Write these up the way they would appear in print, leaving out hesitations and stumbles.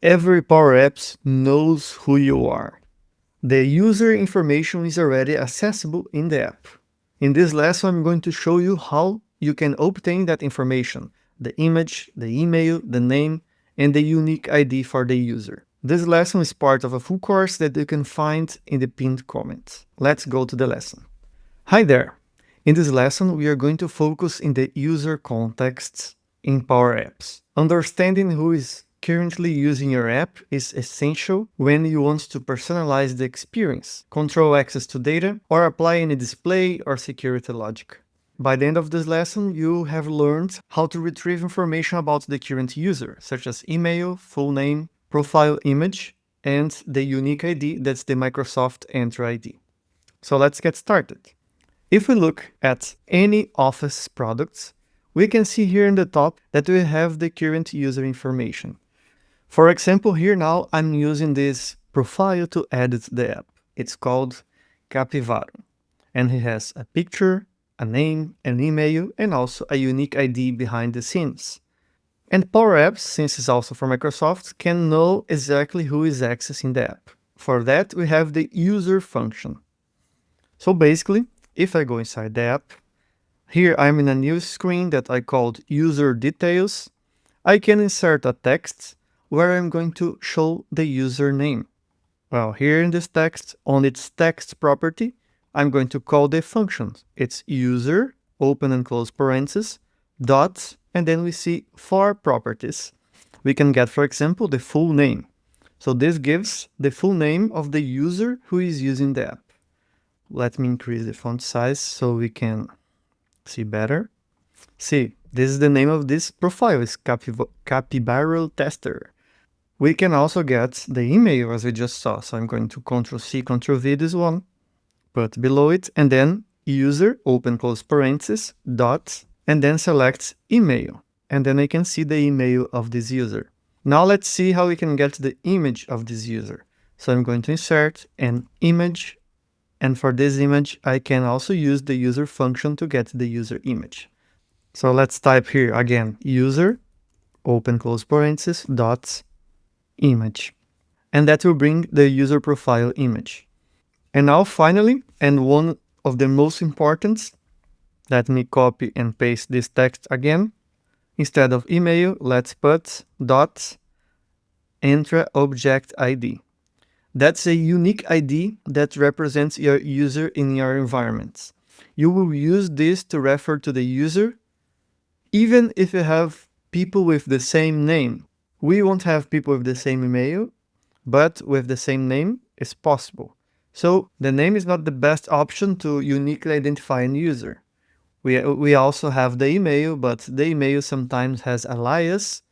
Every Power Apps knows who you are. The user information is already accessible in the app. In this lesson, I'm going to show you how you can obtain that information, the image, the email, the name, and the unique ID for the user. This lesson is part of a full course that you can find in the pinned comment. Let's go to the lesson. Hi there! In this lesson, we are going to focus in the user contexts in Power Apps. Understanding who is currently using your app is essential when you want to personalize the experience, control access to data, or apply any display or security logic. By the end of this lesson, you have learned how to retrieve information about the current user, such as email, full name, profile image, and the unique ID, that's the Microsoft Entra ID. So let's get started. If we look at any Office products, we can see here in the top that we have the current user information. For example, here now I'm using this profile to edit the app. It's called Capivaro, and it has a picture, a name, an email, and also a unique ID behind the scenes. And Power Apps, since it's also from Microsoft, can know exactly who is accessing the app. For that, we have the user function. So basically, if I go inside the app, here I'm in a new screen that I called User Details. I can insert a text where I'm going to show the username. Well, here in this text, on its text property, I'm going to call the function. It's user, open and close parentheses, dot, and then we see 4 properties. We can get, for example, the full name. So this gives the full name of the user who is using the app. Let me increase the font size so we can see better. See, this is the name of this profile, is Capybara Tester. We can also get the email as we just saw. So I'm going to Ctrl+C, Ctrl+V this one, put below it, and then user, open close parentheses, dot, and then select email. And then I can see the email of this user. Now let's see how we can get the image of this user. So I'm going to insert an image, and for this image, I can also use the user function to get the user image. So let's type here again, user, open close parentheses, dot, image. And that will bring the user profile image. And now finally, and one of the most important, let me copy and paste this text again. Instead of email, let's put dot Entra object ID. That's a unique ID that represents your user in your environment. You will use this to refer to the user, even if you have people with the same name. We won't have people with the same email, but with the same name is possible. So the name is not the best option to uniquely identify a user. We also have the email, but the email sometimes has alias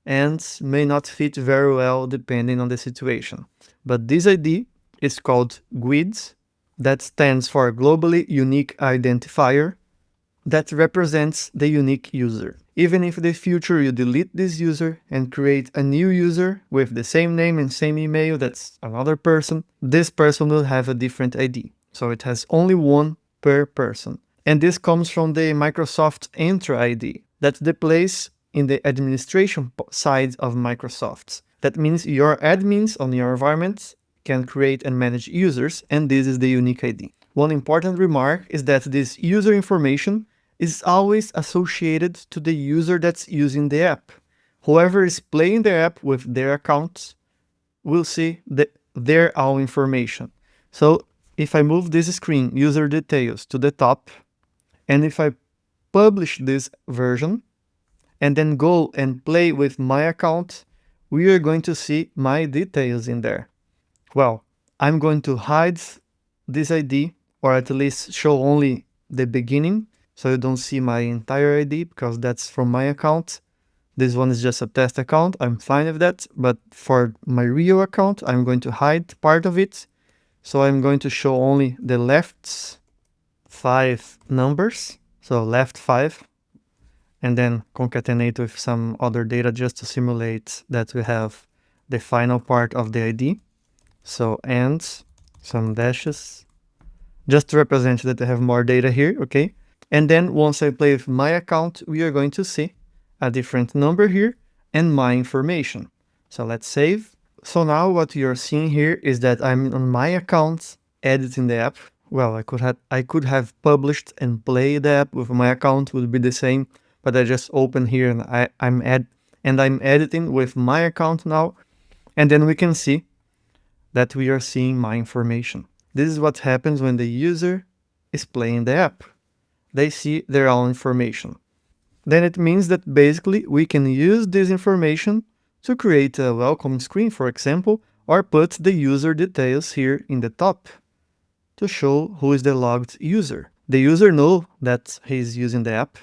and may not fit very well depending on the situation. But this ID is called GUID, that stands for Globally Unique Identifier, that represents the unique user. Even if in the future you delete this user and create a new user with the same name and same email, that's another person, this person will have a different ID. So it has only one per person. And this comes from the Microsoft Entra ID. That's the place in the administration side of Microsoft. That means your admins on your environment can create and manage users, and this is the unique ID. One important remark is that this user information is always associated to the user that's using the app. Whoever is playing the app with their account will see their own information. So if I move this screen, user details, to the top, and if I publish this version, and then go and play with my account, we are going to see my details in there. Well, I'm going to hide this ID, or at least show only the beginning, so you don't see my entire ID, because that's from my account. This one is just a test account, I'm fine with that, but for my real account, I'm going to hide part of it. So I'm going to show only the left 5 numbers, so left 5, and then concatenate with some other data just to simulate that we have the final part of the ID. So and some dashes, just to represent that I have more data here, okay? And then once I play with my account, we are going to see a different number here and my information. So let's save. So now what you're seeing here is that I'm on my account editing the app. Well, I could have published and played the app with my account, would be the same, but I just open here and I'm editing with my account now, and then we can see that we are seeing my information. This is what happens when the user is playing the app. They see their own information. Then it means that basically we can use this information to create a welcome screen, for example, or put the user details here in the top to show who is the logged user. The user knows that he's using the app,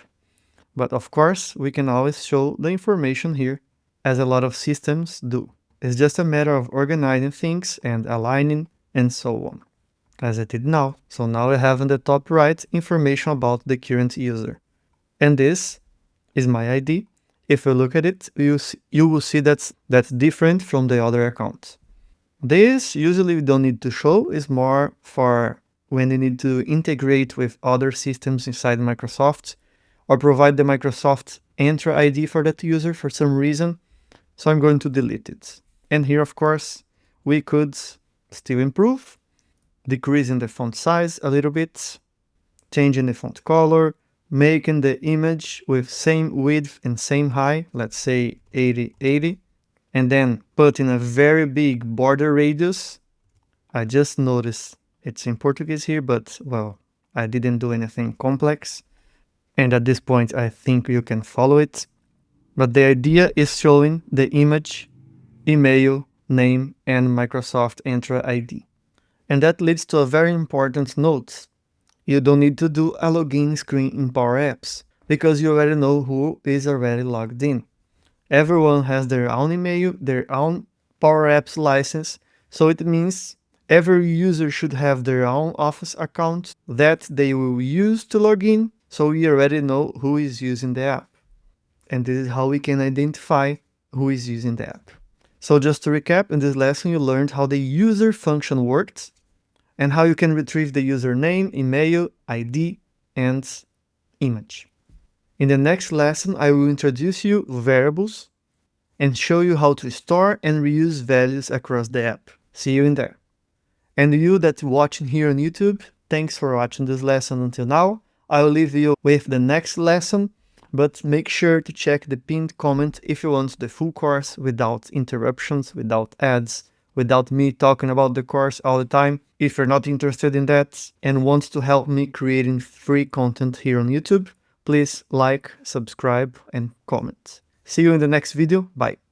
but of course we can always show the information here, as a lot of systems do. It's just a matter of organizing things and aligning and so on, as I did now. So now I have in the top right information about the current user. And this is my ID. If you look at it, you will see that's different from the other accounts. This usually we don't need to show, is more for when you need to integrate with other systems inside Microsoft or provide the Microsoft Entra ID for that user for some reason. So I'm going to delete it. And here, of course, we could still improve, decreasing the font size a little bit, changing the font color, making the image with same width and same height, let's say 80/80, and then putting a very big border radius. I just noticed it's in Portuguese here, but well, I didn't do anything complex. And at this point, I think you can follow it. But the idea is showing the image, email, name, and Microsoft Entra ID. And that leads to a very important note. You don't need to do a login screen in Power Apps because you already know who is already logged in. Everyone has their own email, their own Power Apps license, so it means every user should have their own Office account that they will use to log in, so we already know who is using the app. And this is how we can identify who is using the app. So just to recap, in this lesson you learned how the user function works and how you can retrieve the username, email, ID, and image. In the next lesson, I will introduce you variables and show you how to store and reuse values across the app. See you in there. And you that's watching here on YouTube, thanks for watching this lesson until now. I will leave you with the next lesson, but make sure to check the pinned comment if you want the full course without interruptions, without ads, without me talking about the course all the time. If you're not interested in that and want to help me creating free content here on YouTube, please like, subscribe, and comment. See you in the next video. Bye.